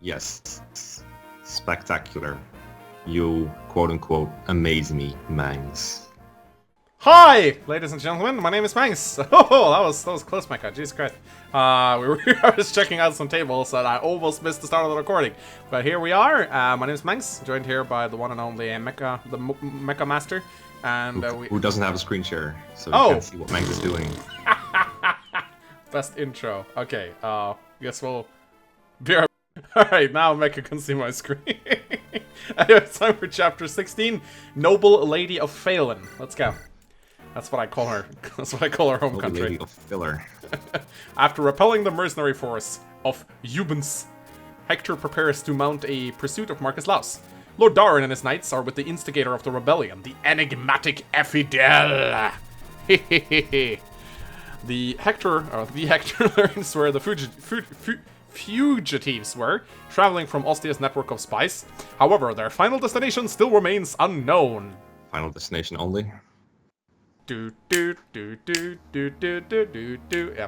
Yes. Spectacular. You, quote-unquote, amaze me, Mangs. Hi, ladies and gentlemen. My name is Mangs. Oh, that was close, my god. Jesus Christ. I was checking out some tables and I almost missed the start of the recording. But here we are. My name is Mangs, joined here by the one and only Mecha Master. And who doesn't have a screen share, so you can't see what Mangs is doing. Best intro. Okay, guess we'll be right. Alright, now Mecha can see my screen. Anyway, it's time for chapter 16, Noble Lady of Phelan. Let's go. That's what I call her. That's what I call her home Noble country. Lady of Filler. After repelling the mercenary force of Eubens, Hector prepares to mount a pursuit of Marcus Laus. Lord Darren and his knights are with the instigator of the rebellion, the enigmatic Ephidel. The Hector learns where the fugitives were, traveling from Ostia's network of spies. However, their final destination still remains unknown. Final destination only? Yeah,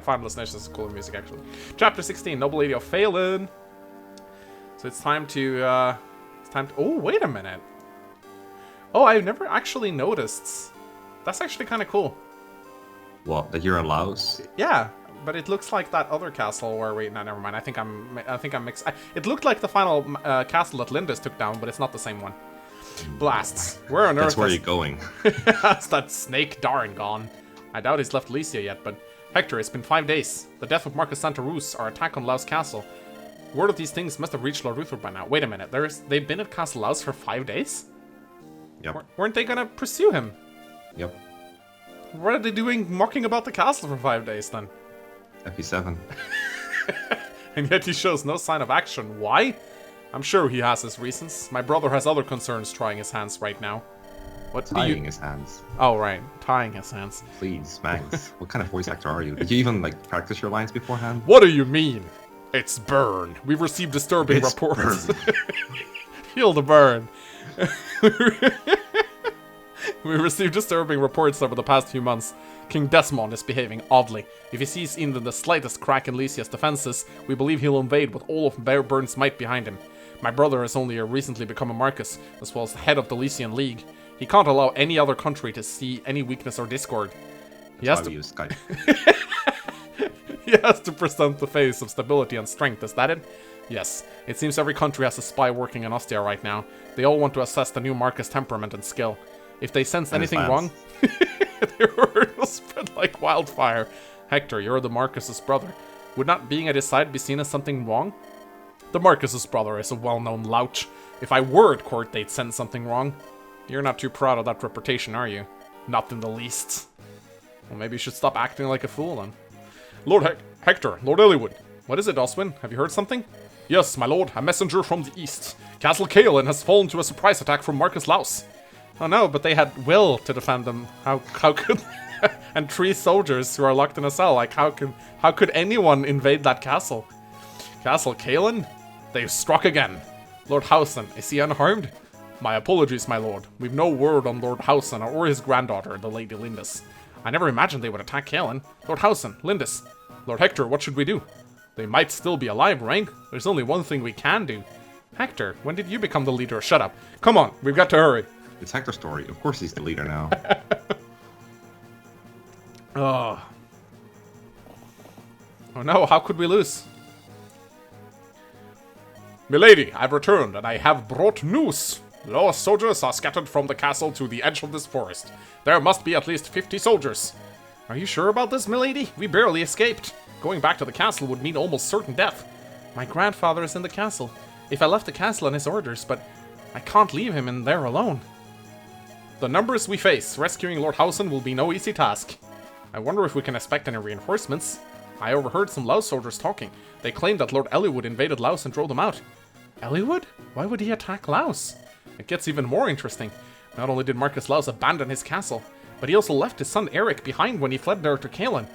Final Destination is cool music, actually. Chapter 16, Noble Lady of Phelan. So it's time to, oh, wait a minute. Oh, I've never actually noticed. That's actually kind of cool. What, that you're in Laos? Yeah, but it looks like that other castle where we... No, never mind. I think I'm mixed. It looked like the final castle that Lindis took down, but it's not the same one. Blasts. Where on earth? That's where you're going. That's that snake Darren gone. I doubt he's left Lycia yet, but... Hector, it's been 5 days. The death of Marcus Santarus, our attack on Laos Castle. Word of these things must have reached Lord Ruther by now. Wait a minute, they've been at Castle Laos for 5 days? Yep. Weren't they gonna pursue him? Yep. What are they doing mocking about the castle for 5 days, then? FE7. And yet he shows no sign of action. Why? I'm sure he has his reasons. My brother has other concerns trying his hands right now. What Tying his hands. Oh, right. Tying his hands. Please, Mangs. What kind of voice actor are you? Did you even, like, practice your lines beforehand? What do you mean? It's burn. We've received disturbing reports. Heal the burn. We received disturbing reports over the past few months. King Desmond is behaving oddly. If he sees even the slightest crack in Lycia's defenses, we believe he'll invade with all of Burn's might behind him. My brother has only recently become a Marcus, as well as the head of the Lycian League. He can't allow any other country to see any weakness or discord. He has to use Skype. He has to present the face of stability and strength, is that it? Yes, it seems every country has a spy working in Ostia right now. They all want to assess the new Marcus' temperament and skill. If they sense anything wrong, their word will spread like wildfire. Hector, you're the Marcus' brother. Would not being at his side be seen as something wrong? The Marcus' brother is a well-known louch. If I were at court, they'd sense something wrong. You're not too proud of that reputation, are you? Not in the least. Well, maybe you should stop acting like a fool, then. Lord Hector, Lord Eliwood. What is it, Oswin? Have you heard something? Yes, my lord, a messenger from the east. Castle Caelan has fallen to a surprise attack from Marcus Laus. Oh no, but they had Will to defend them. How could... and 3 soldiers who are locked in a cell. Like, how could anyone invade that castle? Castle Caelan? They've struck again. Lord Housen, is he unharmed? My apologies, my lord. We've no word on Lord Housen or his granddaughter, the Lady Lindis. I never imagined they would attack Caelan. Lord Housen, Lindis. Lord Hector, what should we do? They might still be alive, right? There's only one thing we can do. Hector, when did you become the leader? Shut up. Come on, we've got to hurry. It's Hector's story. Of course he's the leader now. Oh no, how could we lose? Milady, I've returned, and I have brought news. Lost soldiers are scattered from the castle to the edge of this forest. There must be at least 50 soldiers. Are you sure about this, milady? We barely escaped. Going back to the castle would mean almost certain death. My grandfather is in the castle. If I left the castle on his orders, but I can't leave him in there alone. The numbers we face, rescuing Lord Housen will be no easy task. I wonder if we can expect any reinforcements. I overheard some Laos soldiers talking. They claimed that Lord Eliwood invaded Laos and drove them out. Eliwood? Why would he attack Laos? It gets even more interesting. Not only did Marcus Laos abandon his castle, but he also left his son Eric behind when he fled there to Caelan.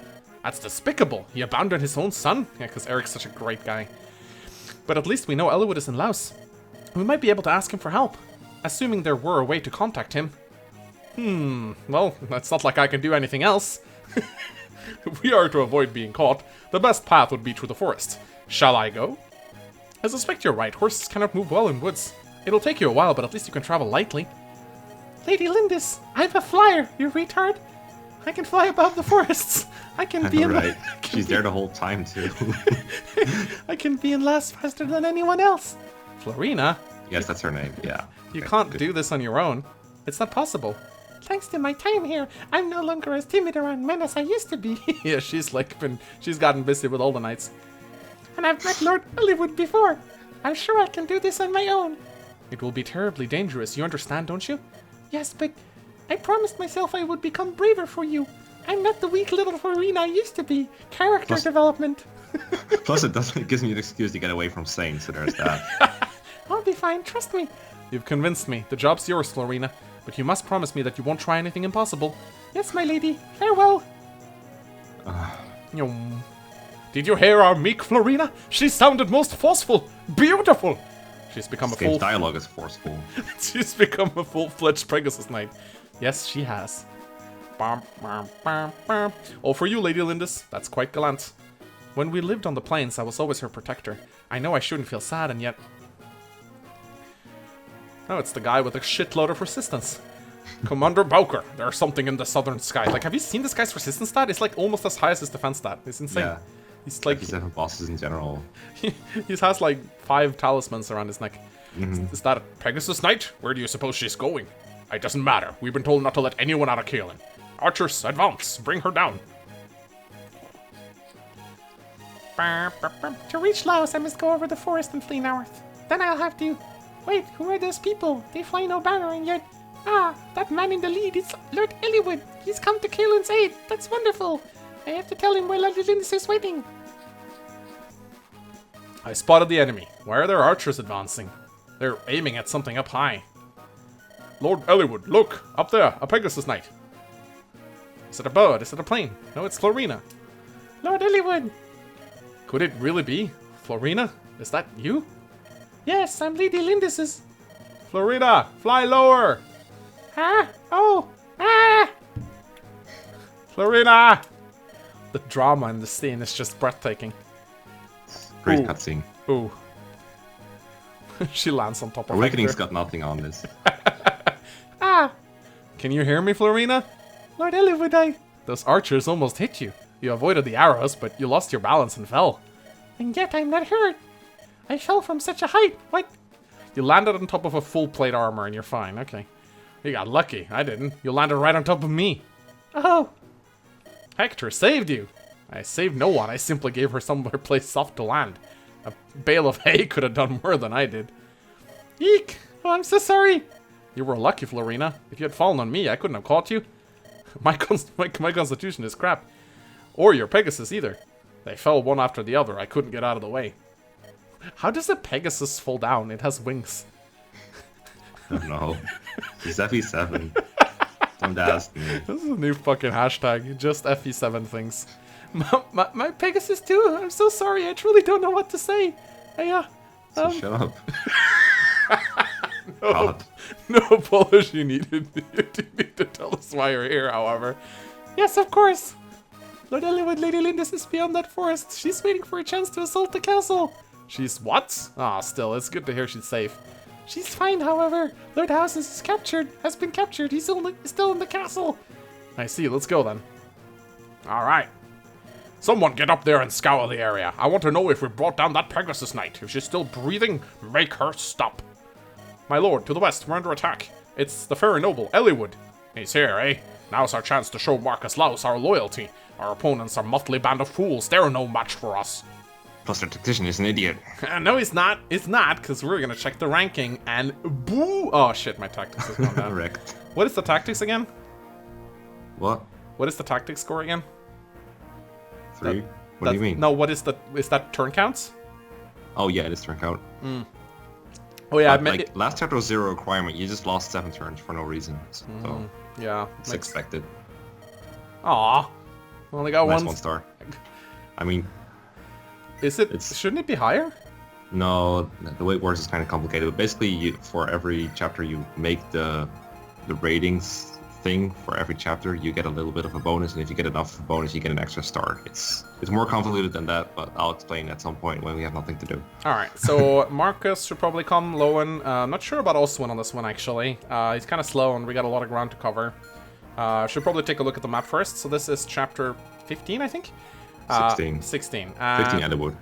That's despicable. He abandoned his own son? Yeah, because Eric's such a great guy. But at least we know Eliwood is in Laos. We might be able to ask him for help. Assuming there were a way to contact him. Well, it's not like I can do anything else. If we are to avoid being caught, the best path would be through the forest. Shall I go? I suspect you're right. Horses cannot move well in woods. It'll take you a while, but at least you can travel lightly. Lady Lindis, I'm a flyer, you retard. I can fly above the forests. I can be in Right. She's there the whole time, too. I can be in last faster than anyone else. Florina? Yes, that's her name, yeah. You Okay, can't good. do this on your own. It's not possible. Thanks to my time here, I'm no longer as timid around men as I used to be. Yeah, she's gotten busy with all the knights. And I've met Lord Hollywood before. I'm sure I can do this on my own. It will be terribly dangerous, you understand, don't you? Yes, but I promised myself I would become braver for you. I'm not the weak little Florina I used to be. Character development. Plus, it gives me an excuse to get away from Sane, so there's that. I'll be fine, trust me. You've convinced me. The job's yours, Florina. But you must promise me that you won't try anything impossible. Yes, my lady. Farewell. Yum. Did you hear our meek Florina? She sounded most forceful. Beautiful. She's become This a full... game's dialogue is forceful. She's become a full-fledged Pegasus Knight. Yes, she has. Bum, bum, bum, bum. Oh, for you, Lady Lindis, that's quite gallant. When we lived on the plains, I was always her protector. I know I shouldn't feel sad, and yet... Oh, it's the guy with a shitload of resistance. Commander Bowker, there's something in the southern sky. Like, have you seen this guy's resistance stat? It's like almost as high as his defense stat. It's insane. Yeah. He's like... He's different bosses in general. he has like 5 talismans around his neck. Is that a Pegasus Knight? Where do you suppose she's going? It doesn't matter. We've been told not to let anyone out of Kaelin. Archers, advance. Bring her down. To reach Laos, I must go over the forest and flee north. Then I'll have to... Wait, who are those people? They fly no banner and yet... Ah, that man in the lead is Lord Eliwood. He's come to Kaelin's aid. That's wonderful. I have to tell him where Lord Lindis is waiting. I spotted the enemy. Why are their archers advancing? They're aiming at something up high. Lord Eliwood, look! Up there, a Pegasus Knight. Is it a bird? Is it a plane? No, it's Florina. Lord Eliwood! Could it really be? Florina? Is that you? Yes, I'm Lady Lindis's. Florina, fly lower! Huh? Oh! Ah! Florina! The drama in the scene is just breathtaking. Great Ooh. cutscene. Ooh. She lands on top of Awakening's Hector. got nothing on this. Ah! Can you hear me, Florina? Lord Eliwood, Those archers almost hit you. You avoided the arrows, but you lost your balance and fell. And yet I'm not hurt. I fell from such a height. What? You landed on top of a full plate armor and you're fine. Okay. You got lucky. I didn't. You landed right on top of me. Oh. Hector saved you. I saved no one. I simply gave her somewhere place soft to land. A bale of hay could have done more than I did. Eek! Oh, I'm so sorry. You were lucky, Florina. If you had fallen on me, I couldn't have caught you. My constitution is crap. Or your Pegasus either. They fell one after the other. I couldn't get out of the way. How does a Pegasus fall down? It has wings. I don't know. It's FE7. Don't ask me. This is a new fucking hashtag. Just FE7 things. My Pegasus too. I'm so sorry. I truly don't know what to say. So shut up. No, God. no apology needed. You do need to tell us why you're here, however. Yes, of course. Lord Eliwood, Lady Lindis is beyond that forest. She's waiting for a chance to assault the castle. She's what? Ah, still, it's good to hear she's safe. She's fine, however. Lord Houses has been captured. He's still in the castle. I see, let's go then. Alright. Someone get up there and scour the area. I want to know if we brought down that Pegasus Knight. If she's still breathing, make her stop. My lord, to the west, we're under attack. It's the fairy noble, Eliwood. He's here, eh? Now's our chance to show Marcus Laus our loyalty. Our opponents are a motley band of fools. They're no match for us. Plus their tactician is an idiot. No, he's not. It's not, because we're going to check the ranking and boo. Oh, shit, my tactics is going down. Wrecked. What is the tactics again? What? What is the tactics score again? 3? What do you mean? No, what is that turn counts? Oh yeah, it is turn count. Oh yeah, But, like, last chapter was 0 requirement. You just lost 7 turns for no reason. So yeah. it's expected. Aw. Only got Nice one. 1 star. I mean, Shouldn't it be higher? no, the way it works is kind of complicated. But basically, for every chapter you make the ratings thing for every chapter, you get a little bit of a bonus, and if you get enough bonus, you get an extra star. It's more convoluted than that, but I'll explain at some point when we have nothing to do. Alright, so Marcus should probably come, Lowen. I'm not sure about Oswin on this one, actually. He's kind of slow, and we got a lot of ground to cover. Should probably take a look at the map first. So this is chapter 15, I think? 16. 16. 15 Underwood.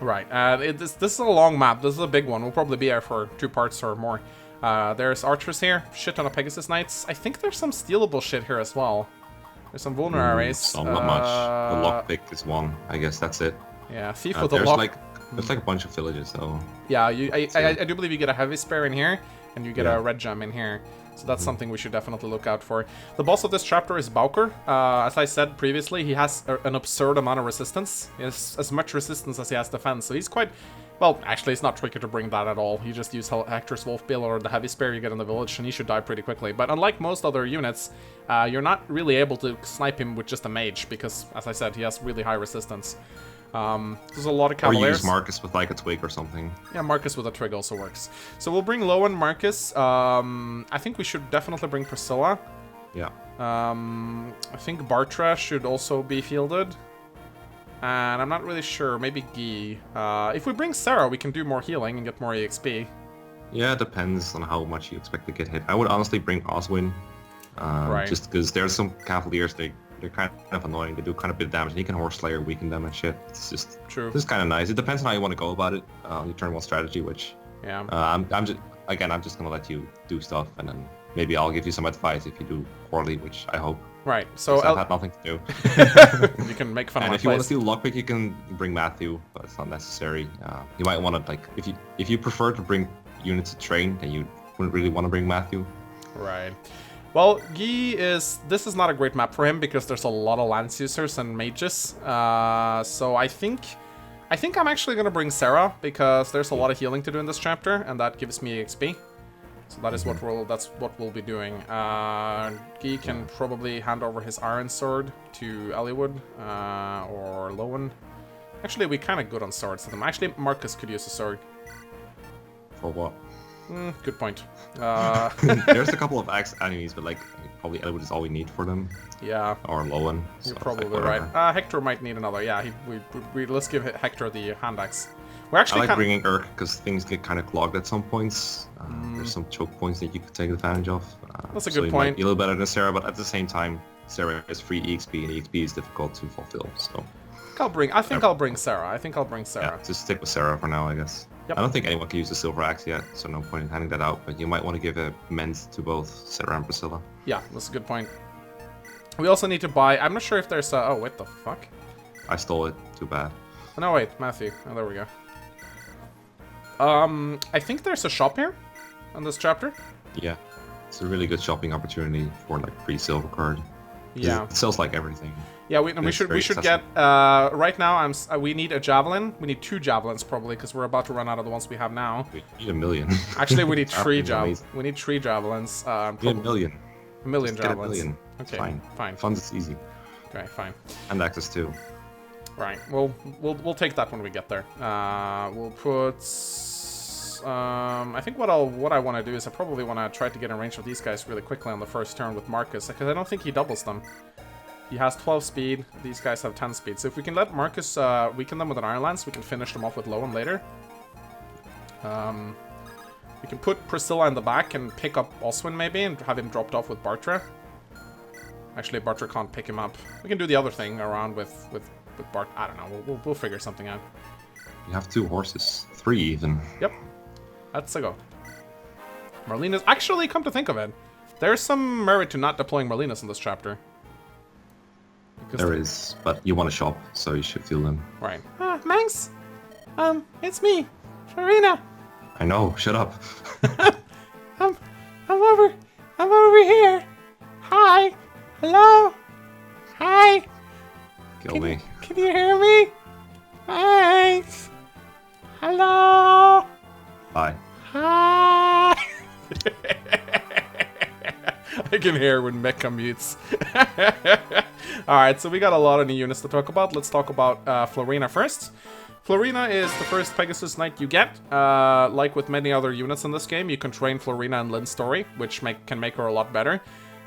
Right. This is a long map. This is a big one. We'll probably be there for 2 parts or more. There's archers here. Shit ton of Pegasus Knights. I think there's some stealable shit here as well. There's some vulneraries. Some, not much. The lockpick is one. I guess that's it. Yeah, thief with a lock. There's like a bunch of villages, though. Yeah, I do believe you get a heavy spare in here, and you get a red gem in here. So that's something we should definitely look out for. The boss of this chapter is Bowker. As I said previously, he has an absurd amount of resistance. He has as much resistance as he has defense, so he's quite... Well, actually, it's not tricky to bring that at all. You just use Hector's Wolf Bill or the heavy spare you get in the village, and he should die pretty quickly. But unlike most other units, you're not really able to snipe him with just a mage, because, as I said, he has really high resistance. There's a lot of cavaliers. Or use Marcus with like a twig or something. Yeah, Marcus with a twig also works. So we'll bring Lowen, Marcus. I think we should definitely bring Priscilla. Yeah. I think Bartra should also be fielded. And I'm not really sure. Maybe Guy. If we bring Sarah, we can do more healing and get more EXP. Yeah, it depends on how much you expect to get hit. I would honestly bring Oswin. Right. Just because there's some cavaliers, they're kind of annoying. They do kind of bit of damage. And you can Horse Slayer, weaken them and shit. It's just True. This is kind of nice. It depends on how you want to go about it. Your turn 1 strategy, which yeah. I'm just gonna let you do stuff, and then maybe I'll give you some advice if you do poorly, which I hope. Right. So I've had nothing to do. You can make fun of And my if you want to place. steal lockpick, you can bring Matthew, but it's not necessary. You might want to if you prefer to bring units to train, then you wouldn't really want to bring Matthew. Right. Well, Guy this is not a great map for him because there's a lot of lance users and mages. So I think I'm actually gonna bring Sarah because there's a lot of healing to do in this chapter, and that gives me XP. So that is what we'll be doing. Guy can probably hand over his iron sword to Elliowood or Lowen. Actually, we're kind of good on swords to them. Actually, Marcus could use a sword. For what? Good point. There's a couple of axe enemies, but like probably Elliowood is all we need for them. Yeah. Or Lowen. You're So probably like, right. whatever. Hector might need another. Yeah, let's give Hector the hand axe. We're actually I like bringing Urk because things get kind of clogged at some points. There's some choke points that you could take advantage of. That's a so good you might point. be a little better than Sarah, but at the same time, Sarah is free EXP, and EXP is difficult to fulfill. So I think I'll bring Sarah. yeah, just stick with Sarah for now, I guess. Yep. I don't think anyone can use the silver axe yet, so no point in handing that out. But you might want to give a mend to both Sarah and Priscilla. Yeah, that's a good point. We also need to buy... I'm not sure if there's a... Oh, what the fuck? I stole it. Too bad. Oh, no, wait. Matthew. Oh, there we go. I think there's a shop here on this chapter. Yeah, it's a really good shopping opportunity for like pre-silver card. Yeah. It sells like everything. Yeah, we It's should very get right now. We need a javelin. We need 2 javelins probably because we're about to run out of the ones we have now. We need 1 million. Actually, we need 3 Absolutely javelins. amazing. We need 3 javelins. We need 1 million. A million Just get javelins. 1 million. Okay, Fine. fine. Funds is easy. Okay, fine. And access too. Right. We'll take that when we get there. We'll put. I think what I want to do is I probably want to try to get in range of these guys really quickly on the first turn with Marcus because I don't think he doubles them. He has 12 speed. These guys have 10 speed. So if we can let Marcus weaken them with an Iron Lance, we can finish them off with Lowen later. We can put Priscilla in the back and pick up Oswin maybe and have him dropped off with Bartra. Actually, Bartra can't pick him up. We can do the other thing around with Bart. I don't know. We'll figure something out. You have 2 horses. 3 even. Yep. That's a go. Marlena's... Actually, come to think of it, there's some merit to not deploying Marlena's in this chapter. Because There is, but you want to shop, so you should feel them. Right. Mangs! It's me, Farina. I know, shut up. I'm over here. Hi. Hello. Hi. Kill me. Can you hear me? Thanks. Hello. Bye. Hi. I can hear when Mecha mutes. Alright, so we got a lot of new units to talk about. Let's talk about Florina first. Florina is the first Pegasus Knight you get. Like with many other units in this game, you can train Florina in Lynn's story, which can make her a lot better.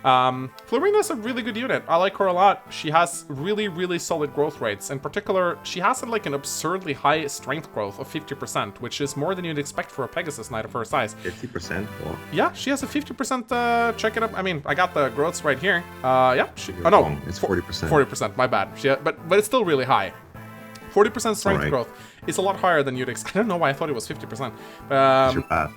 Florina's a really good unit. I like her a lot. She has really, really solid growth rates. In particular, she has like an absurdly high strength growth of 50%, which is more than you'd expect for a Pegasus Knight of her size. 50%? Well, yeah, she has a 50%, check it up. I mean, I got the growths right here. Yeah, oh no, it's 40%. 40%, my bad. But it's still really high. 40% strength growth is a lot higher than you'd expect. I don't know why I thought it was 50%. You're bad.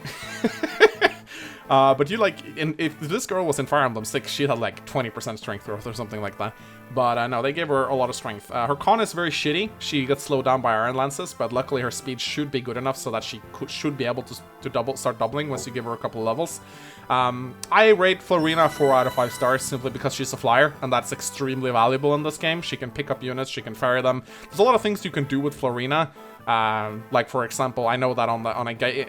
But you like, if this girl was in Fire Emblem 6, she had like 20% strength growth or something like that. But no, they gave her a lot of strength. Her con is very shitty. She gets slowed down by Iron Lances, but luckily her speed should be good enough so that she should be able to start doubling once you give her a couple of levels. I rate Florina 4 out of 5 stars simply because she's a flyer, and that's extremely valuable in this game. She can pick up units, she can ferry them. There's a lot of things you can do with Florina. Like for example, I know that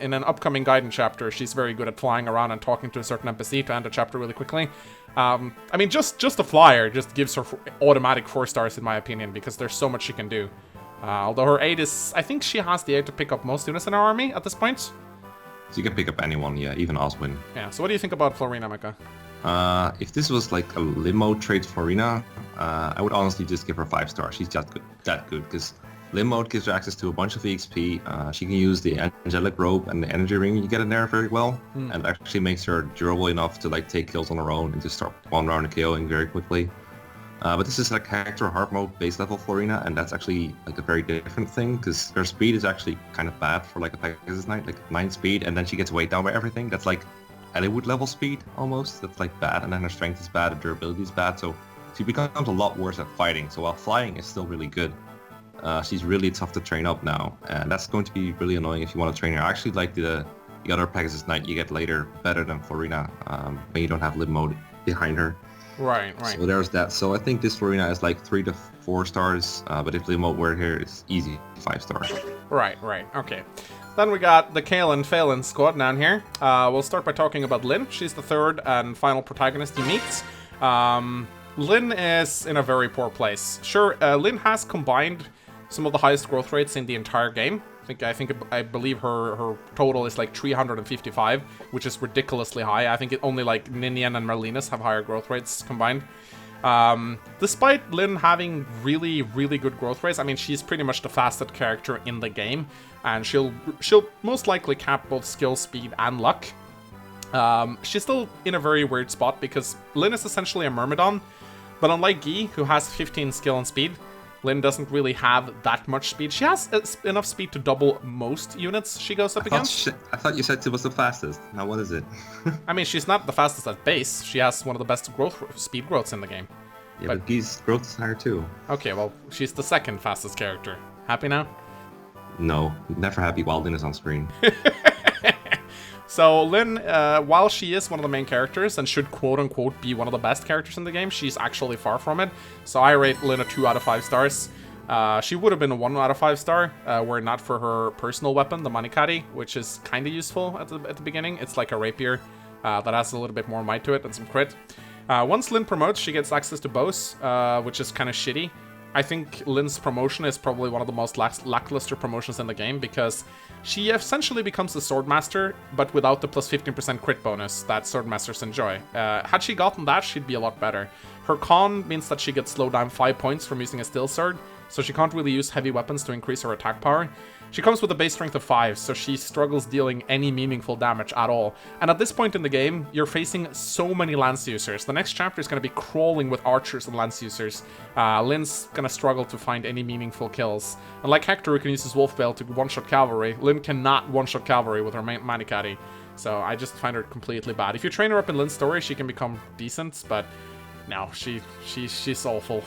in an upcoming guidance chapter, she's very good at flying around and talking to a certain NPC to end a chapter really quickly. I mean, just a flyer just gives her automatic 4 stars in my opinion, because there's so much she can do. Although her 8 is, I think she has the 8 to pick up most units in our army at this point. So you can pick up anyone, yeah, even Oswin. Yeah. So what do you think about Florina, Mecca? If this was like a limo trade Florina, I would honestly just give her 5 stars. She's just that good, because Limb mode gives her access to a bunch of EXP. She can use the Angelic Robe and the Energy Ring you get in there very well, and actually makes her durable enough to like take kills on her own and just start one round and KOing very quickly. But this is like Hector Heart mode base level Florina, and that's actually like a very different thing, because her speed is actually kind of bad for like a Pegasus Knight, like 9 speed, and then she gets weighed down by everything. That's like Eliwood level speed almost. That's like bad, and then her strength is bad, and durability is bad, so she becomes a lot worse at fighting. So while flying is still really good, she's really tough to train up now, and that's going to be really annoying if you want to train her. I actually like the other Pegasus Knight you get later better than Florina, when you don't have Limb mode behind her. Right. So there's that. So I think this Florina is like 3 to 4 stars, but if Limb mode were here, it's easy 5 stars. Right. Okay. Then we got the Kale and Phelan squad down here. We'll start by talking about Lynn. She's the third and final protagonist you meet. Lynn is in a very poor place. Sure, Lynn has combined some of the highest growth rates in the entire game. I believe her total is like 355, which is ridiculously high. I think only like Ninian and Marlenis have higher growth rates combined. Despite Lynn having really, really good growth rates, I mean, she's pretty much the fastest character in the game, and she'll most likely cap both skill, speed, and luck. She's still in a very weird spot because Lynn is essentially a Myrmidon, but unlike Guy, who has 15 skill and speed, Lynn doesn't really have that much speed. She has enough speed to double most units she goes up against. I thought you said she was the fastest. Now what is it? I mean, she's not the fastest at base. She has one of the best speed growths in the game. Yeah, but Guy's growth is higher too. Okay, well, she's the second fastest character. Happy now? No, never happy while Lynn is on screen. So Lynn, while she is one of the main characters and should quote-unquote be one of the best characters in the game, she's actually far from it. So I rate Lynn a 2 out of 5 stars. She would have been a 1 out of 5 star were it not for her personal weapon, the Manikari, which is kind of useful at the beginning. It's like a rapier that has a little bit more might to it and some crit. Once Lynn promotes, she gets access to bows, which is kind of shitty. I think Lynn's promotion is probably one of the most lackluster promotions in the game, because she essentially becomes the Swordmaster, but without the plus 15% crit bonus that Swordmasters enjoy. Had she gotten that, she'd be a lot better. Her con means that she gets slowed down 5 points from using a Steel Sword, so she can't really use heavy weapons to increase her attack power. She comes with a base strength of 5, so she struggles dealing any meaningful damage at all. And at this point in the game, you're facing so many Lance users. The next chapter is going to be crawling with archers and Lance users. Lynn's going to struggle to find any meaningful kills. And like Hector, who can use his Wolf Veil to one-shot cavalry, Lynn cannot one-shot cavalry with her Manikari. So I just find her completely bad. If you train her up in Lynn's story, she can become decent, but no, she's awful.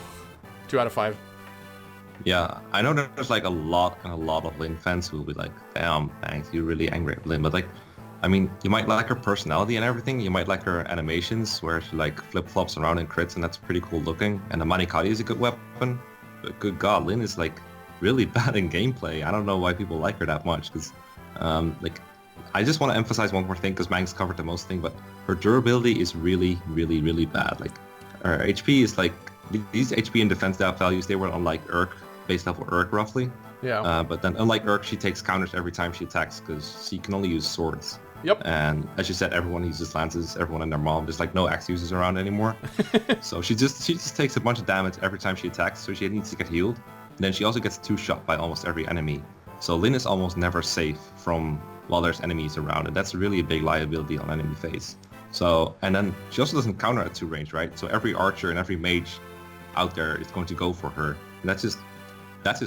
2 out of 5. Yeah, I know there's like a lot of Lynn fans who will be like, damn, thanks, you're really angry at Lynn. But like, I mean, you might like her personality and everything. You might like her animations where she like flip-flops around and crits, and that's pretty cool looking. And the Manikari is a good weapon. But good God, Lynn is like really bad in gameplay. I don't know why people like her that much, because like, I just want to emphasize one more thing, because Mangs covered the most thing, but her durability is really, really, really bad. Like, her HP is like, these HP and defense stat values, they were on like Urk, base level Urk roughly. Yeah. But then unlike Urk, she takes counters every time she attacks because she can only use swords. Yep. And as you said, everyone uses lances, everyone and their mom. There's like no axe users around anymore. So she just takes a bunch of damage every time she attacks, so she needs to get healed. And then she also gets 2-shot by almost every enemy. So Lyn is almost never safe from while there's enemies around, and that's really a big liability on enemy phase. So, and then she also doesn't counter at 2 range, right? So every archer and every mage out there is going to go for her. And that's just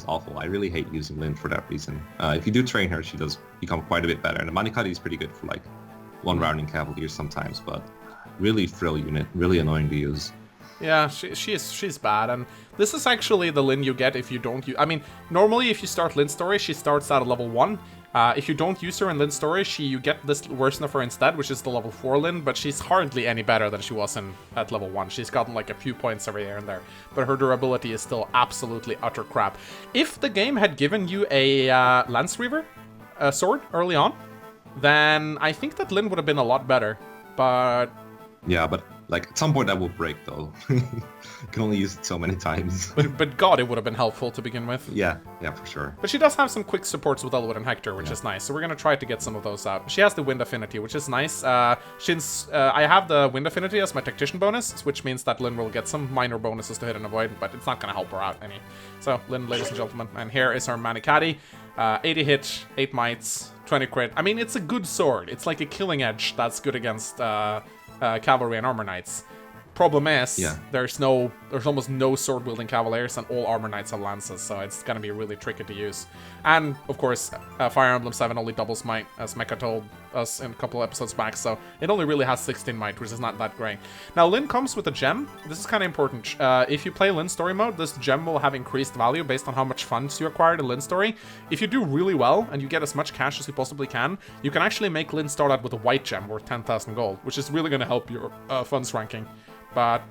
awful. I really hate using Lyn for that reason. If you do train her, she does become quite a bit better. And the Manikadi is pretty good for like one-rounding Cavaliers sometimes, but really frill unit, really annoying to use. Yeah, she's bad, and this is actually the Lyn you get if you don't use... I mean, normally if you start Lyn Story, she starts out at level 1. If you don't use her in Lyn Story, you get this version of her instead, which is the level 4 Lyn, but she's hardly any better than she was at level 1. She's gotten like a few points every here and there, but her durability is still absolutely utter crap. If the game had given you a Lance Reaver sword early on, then I think that Lyn would have been a lot better, but... Yeah, but like at some point that will break though. You can only use it so many times. But God, it would have been helpful to begin with. Yeah, for sure. But she does have some quick supports with Elwood and Hector, which is nice. So we're gonna try to get some of those out. She has the Wind Affinity, which is nice. Since I have the Wind Affinity as my Tactician bonus, which means that Lyn will get some minor bonuses to hit and avoid, but it's not gonna help her out any. So Lyn, ladies and gentlemen, and here is our Manikadi. 80 hit, 8 mites, 20 crit. I mean, it's a good sword. It's like a killing edge that's good against cavalry and armor knights. Problem is, there's almost no sword-wielding cavaliers, and all armor knights have lances, so it's gonna be really tricky to use. And of course, Fire Emblem 7 only doubles might, as Mecha told us in a couple episodes back, so it only really has 16 might, which is not that great. Now, Lyn comes with a gem. This is kind of important. If you play Lyn Story mode, this gem will have increased value based on how much funds you acquired in Lyn Story. If you do really well and you get as much cash as you possibly can, you can actually make Lyn start out with a white gem worth 10,000 gold, which is really going to help your funds ranking. But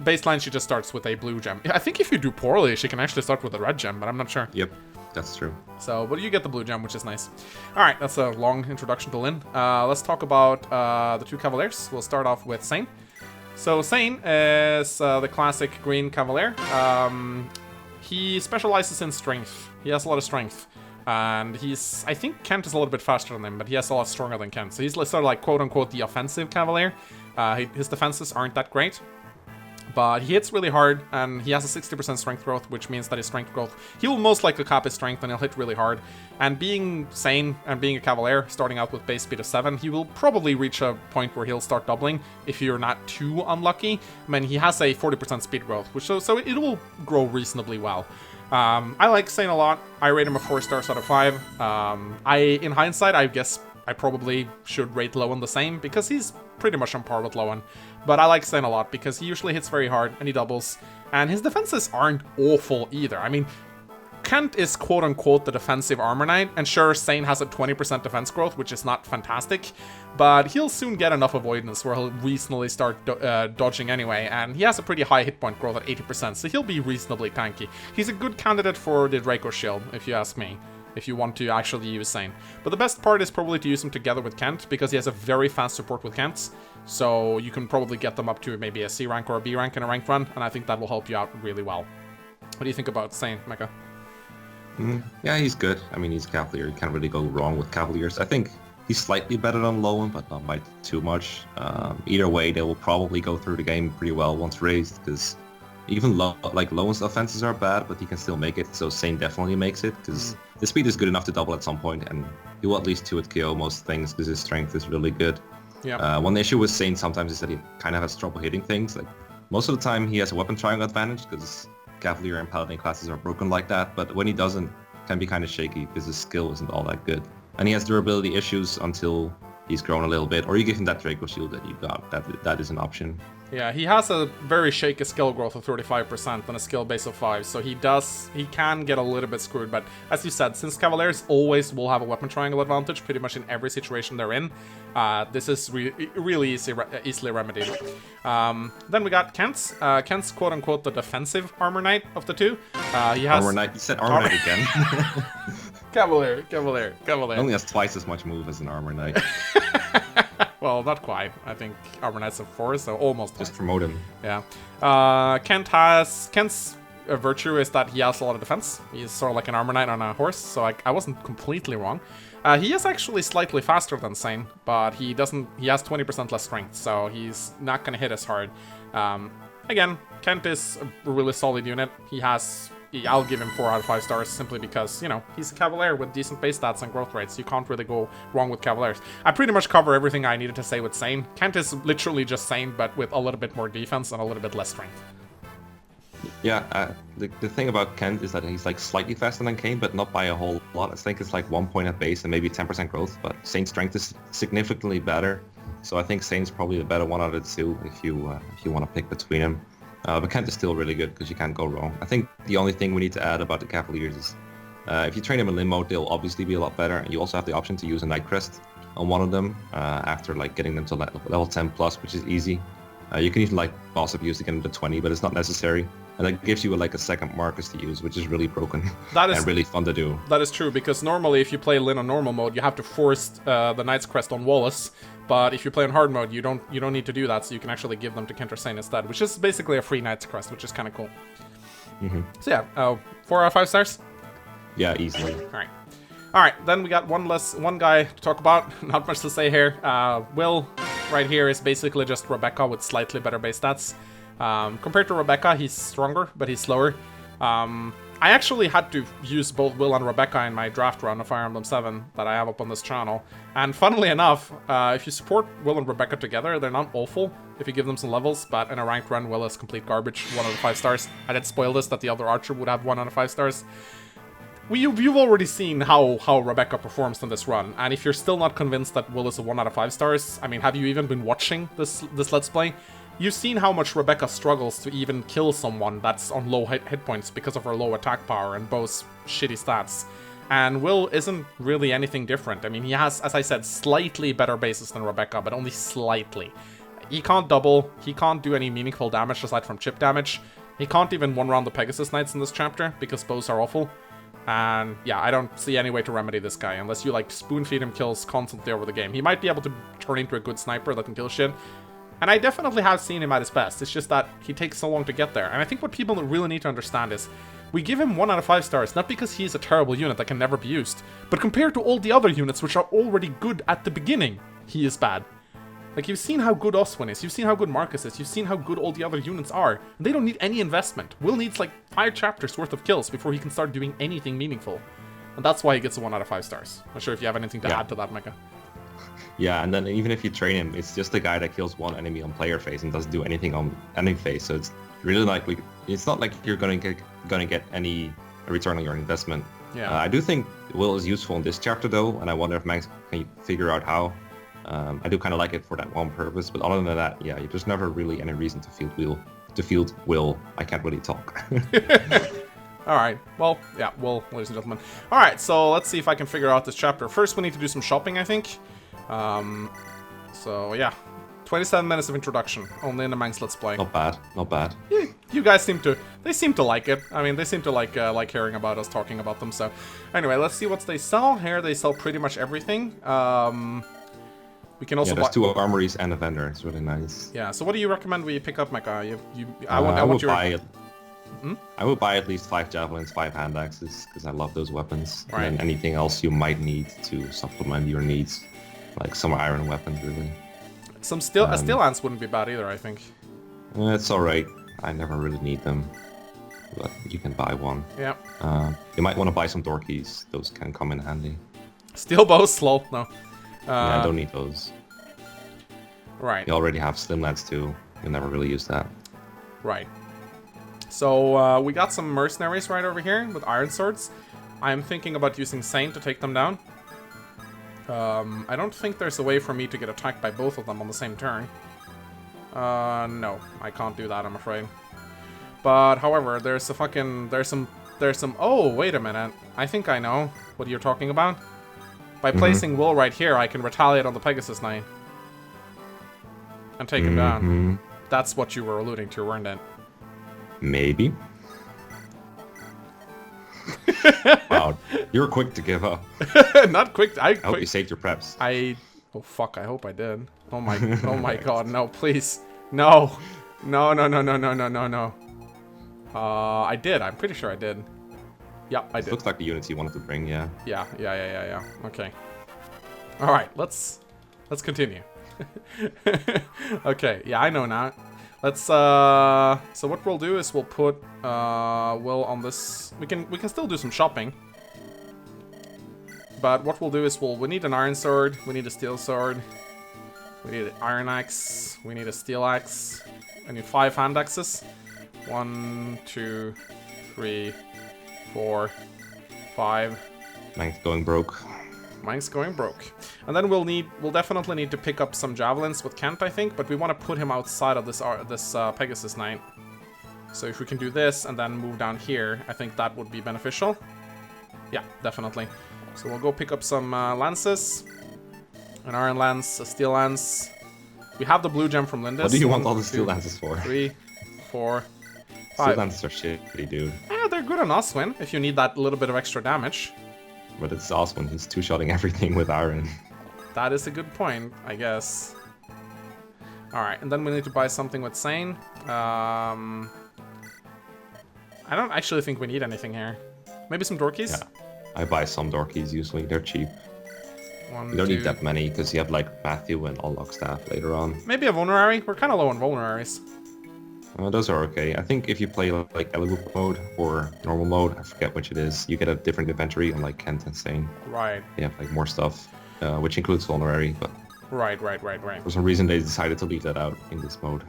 baseline, she just starts with a blue gem. I think if you do poorly, she can actually start with a red gem, but I'm not sure. Yep, that's true. So, but you get the blue gem, which is nice. Alright, that's a long introduction to Lyn. Let's talk about the 2 Cavaliers. We'll start off with Sain. So Sain is the classic green Cavalier. He specializes in strength. He has a lot of strength. And I think Kent is a little bit faster than him, but he has a lot stronger than Kent. So he's sort of like, quote-unquote, the offensive Cavalier. His defenses aren't that great, but he hits really hard, and he has a 60% strength growth, which means that his strength growth, he will most likely cap his strength, and he'll hit really hard. And being sane and being a Cavalier, starting out with base speed of 7, he will probably reach a point where he'll start doubling if you're not too unlucky. I mean, he has a 40% speed growth, which so it will grow reasonably well. I like Sain a lot. I rate him a 4 stars out of 5. In hindsight, I guess I probably should rate Lowen the same, because he's pretty much on par with Lowen. But I like Sain a lot, because he usually hits very hard, and he doubles. And his defenses aren't awful either. I mean, Kent is quote-unquote the defensive armor knight, and sure, Sain has a 20% defense growth, which is not fantastic, but he'll soon get enough avoidance where he'll reasonably start dodging anyway, and he has a pretty high hit point growth at 80%, so he'll be reasonably tanky. He's a good candidate for the Draco Shield, if you ask me, if you want to actually use Sain. But the best part is probably to use him together with Kent, because he has a very fast support with Kent, so you can probably get them up to maybe a C rank or a B rank in a ranked run, and I think that will help you out really well. What do you think about Sain, Mecha? Yeah, he's good. I mean, he's a Cavalier. You can't really go wrong with Cavaliers. I think he's slightly better than Lowen, but not by too much. Either way, they will probably go through the game pretty well once raised, because even Lowen's offenses are bad, but he can still make it. So Sain definitely makes it, because the speed is good enough to double at some point, and he will at least 2-hit KO most things, because his strength is really good. Yeah. One issue with Sain sometimes is that he kind of has trouble hitting things. Like most of the time, he has a weapon triangle advantage, because Cavalier and Paladin classes are broken like that, but when he doesn't, it can be kind of shaky because his skill isn't all that good. And he has durability issues until he's grown a little bit, or you give him that Draco Shield that you got. That is an option. Yeah, he has a very shaky skill growth of 35% and a skill base of 5, so he can get a little bit screwed, but as you said, since Cavaliers always will have a weapon triangle advantage pretty much in every situation they're in, this is really easily remedied. Then we got Kent's. Kent's quote-unquote the defensive armor knight of the two. He has... Armor knight? You said armor knight again. Cavalier. He only has twice as much move as an armor knight. Well, not quite. I think Armor Knight's a 4, so almost. Just promote him. Yeah. Kent's virtue is that he has a lot of defense. He's sort of like an Armor Knight on a horse, so I wasn't completely wrong. He is actually slightly faster than Sane, but he doesn't. He has 20% less strength, so he's not gonna hit as hard. Again, Kent is a really solid unit. I'll give him 4 out of 5 stars simply because, you know, he's a Cavalier with decent base stats and growth rates. You can't really go wrong with Cavaliers. I pretty much cover everything I needed to say with Sane. Kent is literally just Sane, but with a little bit more defense and a little bit less strength. Yeah, the thing about Kent is that he's like slightly faster than Kane, but not by a whole lot. I think it's like 1 point at base and maybe 10% growth, but Sane's strength is significantly better. So I think Sane's probably the better one out of the two if you want to pick between them. But Kent is still really good because you can't go wrong. I think the only thing we need to add about the Cavaliers is if you train them in limb mode, they'll obviously be a lot better, and you also have the option to use a Night Crest on one of them after like getting them to level 10 plus, which is easy. You can even like boss abuse to get them to 20, but it's not necessary. And that gives you like a second Marcus to use, which is really broken and really fun to do. That is true, because normally if you play Lyn on normal mode, you have to force the Knight's Crest on Wallace. But if you play on hard mode, you don't need to do that, so you can actually give them to Kent or Sane instead, which is basically a free Knight's Crest, which is kind of cool. So yeah, 4 out of 5 stars? Yeah, easily. Alright, then we got one guy to talk about. Not much to say here. Will, right here, is basically just Rebecca with slightly better base stats. Compared to Rebecca, he's stronger, but he's slower. I actually had to use both Will and Rebecca in my draft run of Fire Emblem 7 that I have up on this channel. And funnily enough, if you support Will and Rebecca together, they're not awful if you give them some levels, but in a ranked run, Will is complete garbage, 1 out of 5 stars. I did spoil this that the other Archer would have 1 out of 5 stars. You've already seen how Rebecca performs in this run, and if you're still not convinced that Will is a 1 out of 5 stars, I mean, have you even been watching this Let's Play? You've seen how much Rebecca struggles to even kill someone that's on low hit points because of her low attack power and Bo's shitty stats. And Will isn't really anything different. I mean, he has, as I said, slightly better bases than Rebecca, but only slightly. He can't double, he can't do any meaningful damage aside from chip damage. He can't even one-round the Pegasus Knights in this chapter because Bo's are awful. And yeah, I don't see any way to remedy this guy unless you like spoon-feed him kills constantly over the game. He might be able to turn into a good sniper that can kill shit. And I definitely have seen him at his best, it's just that he takes so long to get there. And I think what people really need to understand is, we give him 1 out of 5 stars, not because he's a terrible unit that can never be used, but compared to all the other units which are already good at the beginning, he is bad. Like, you've seen how good Oswin is, you've seen how good Marcus is, you've seen how good all the other units are, and they don't need any investment. Will needs like 5 chapters worth of kills before he can start doing anything meaningful. And that's why he gets a 1 out of 5 stars. Not sure if you have anything to add to that, Micah. Yeah, and then even if you train him, it's just a guy that kills 1 enemy on player phase and doesn't do anything on enemy phase. So it's really likely. It's not like you're going to get any return on your investment. Yeah. I do think Will is useful in this chapter though, and I wonder if Mangs can figure out how. I do kind of like it for that one purpose, but other than that, yeah, there's never really any reason to field Will. I can't really talk. Alright, well, yeah, Will, ladies and gentlemen. Alright, so let's see if I can figure out this chapter. First, we need to do some shopping, I think. So yeah, 27 minutes of introduction, only in the Mangs Let's Play. Not bad, not bad. Yeah, you guys seem to like it. I mean, they seem to like hearing about us talking about them, so. Anyway, let's see what they sell. Here, they sell pretty much everything. We can also there's 2 armories and a vendor, it's really nice. Yeah, so what do you recommend we pick up, Micah? I would buy at least 5 javelins, 5 hand axes, because I love those weapons. Right. And then anything else you might need to supplement your needs. Like some iron weapons, really. Some steel lance wouldn't be bad either, I think. It's alright. I never really need them. But you can buy one. Yeah. You might want to buy some door keys. Those can come in handy. Steel bows, slow, no. Yeah, I don't need those. Right. You already have slim lance too. You'll never really use that. Right. So, we got some mercenaries right over here with iron swords. I'm thinking about using Saint to take them down. I don't think there's a way for me to get attacked by both of them on the same turn. No, I can't do that, I'm afraid. But, however, there's some, oh, wait a minute. I think I know what you're talking about. By placing Will right here, I can retaliate on the Pegasus Knight. And take him down. That's what you were alluding to, weren't it? Maybe. Wow, you're quick to give up. Not quick. I hope you saved your preps. Oh fuck! I hope I did. Oh my. Oh my God! No, please. No. No. No. No. No. No. No. No. No. I did. I'm pretty sure I did. Yep, I did. Looks like the units you wanted to bring. Yeah. Yeah. Okay. All right, let's continue. Okay, yeah, I know now. Let's so what we'll do is we'll put Will on this. We can still do some shopping. But what we'll do is we need an iron sword, we need a steel sword, we need an iron axe, we need a steel axe. I need 5 hand axes. 1, 2, 3, 4, 5. Mangs going broke. Mangs going broke. And then we'll definitely need to pick up some javelins with Kent, I think, but we want to put him outside of this Pegasus Knight. So if we can do this and then move down here, I think that would be beneficial. Yeah, definitely. So we'll go pick up some lances. An iron lance, a steel lance. We have the blue gem from Lindis. What do you want all the steel lances for? 3, 4, 5. Steel lances are shitty, dude. Yeah, they're good on Oswin if you need that little bit of extra damage. But it's Oswin, he's two-shotting everything with iron. That is a good point, I guess. Alright, and then we need to buy something with Sane. I don't actually think we need anything here. Maybe some Dorkies? Yeah, I buy some Dorkies usually, they're cheap. You don't need that many, because you have like Matthew and Unlock Staff later on. Maybe a Vulnerary? We're kind of low on Vulneraries. Those are okay. I think if you play like Eloop mode or normal mode, I forget which it is, you get a different inventory unlike Kent and Sane. Right. They have like more stuff, which includes Vulnerary, but... Right. For some reason they decided to leave that out in this mode.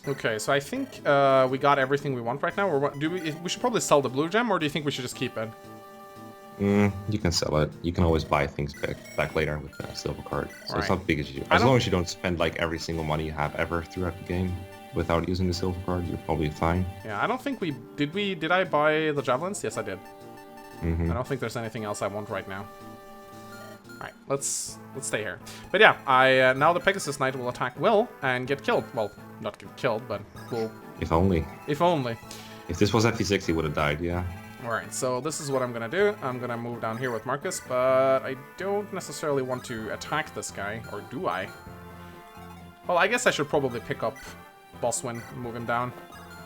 Okay, so I think we got everything we want right now. Or we should probably sell the blue gem, or do you think we should just keep it? You can sell it. You can always buy things back later with the silver card. So it's not a big issue. As long as you don't spend like every single money you have ever throughout the game without using the silver card, you're probably fine. Yeah, I don't think we... Did I buy the javelins? Yes, I did. Mm-hmm. I don't think there's anything else I want right now. Alright, let's stay here. But yeah, now the Pegasus Knight will attack Will and get killed. Well, not get killed, but will... If only. If only. If this was FP6, he would have died, yeah. Alright, so this is what I'm gonna do. I'm gonna move down here with Marcus, but I don't necessarily want to attack this guy. Or do I? Well, I guess I should probably pick up Boswin and move him down.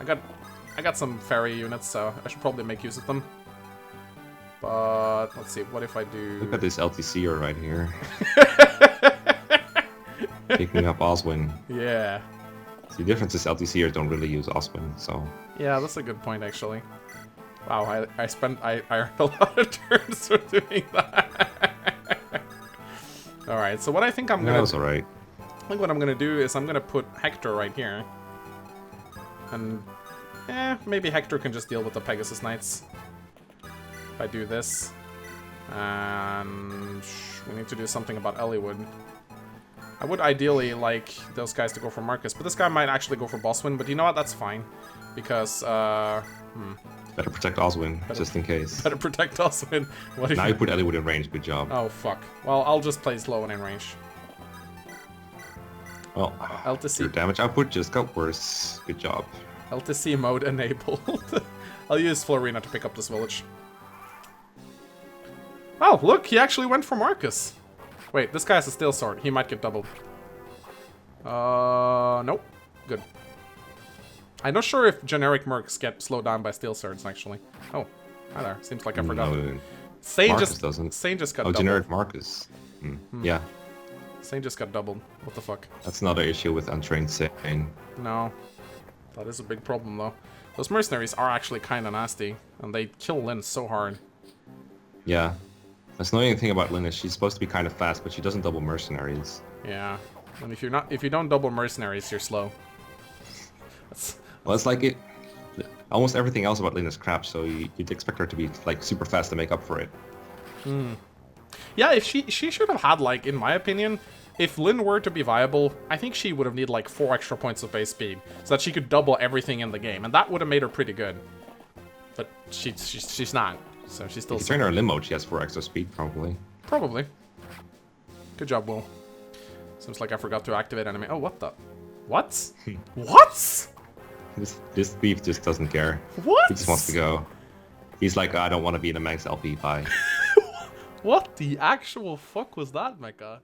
I got some fairy units, so I should probably make use of them. But let's see, what if I do... Look at this LTCer right here. Picking up Oswin. Yeah. The difference is LTCers don't really use Oswin, so... Yeah, that's a good point, actually. Wow, I earned a lot of turns for doing that. Alright, so what I think I'm gonna... That's alright. I think what I'm gonna do is I'm gonna put Hector right here. And... maybe Hector can just deal with the Pegasus Knights. If I do this. And... we need to do something about Elliewood. I would ideally like those guys to go for Marcus, but this guy might actually go for Boswin, but you know what? That's fine. Because, Better protect Oswin, just in case. Better protect Oswin. What if now you put Elliewood in range, good job. Oh, fuck. Well, I'll just play slow and in range. Well, LTC. your damage output just got worse. Good job. LTC mode enabled. I'll use Florina to pick up this village. Oh, look, he actually went for Marcus. Wait, this guy has a steel sword. He might get doubled. Nope. Good. I'm not sure if generic mercs get slowed down by steel swords, actually. Oh, hi there. Seems like I forgot. No, Sane Marcus doesn't. Sane just got doubled. Generic Marcus. Yeah. Sane just got doubled. What the fuck? That's another issue with untrained Sane. No. That is a big problem, though. Those mercenaries are actually kind of nasty, and they kill Lynn so hard. Yeah. That's the only thing about Lynn is she's supposed to be kind of fast, but she doesn't double mercenaries. Yeah. And if you don't double mercenaries, you're slow. Well, it's like it. Almost everything else about Lynn is crap, so you'd expect her to be like super fast to make up for it. Yeah, if she should have had, like, in my opinion, if Lynn were to be viable, I think she would have needed like 4 extra points of base speed, so that she could double everything in the game, and that would have made her pretty good. But she's not, so she's still. If you train her in limb mode, she has 4 extra speed, probably. Probably. Good job, Will. Seems like I forgot to activate enemy. Oh, what the? What? What? This thief just doesn't care. What? He just wants to go. He's like, I don't want to be in a Mangs LP, bye. What the actual fuck was that, Mecha?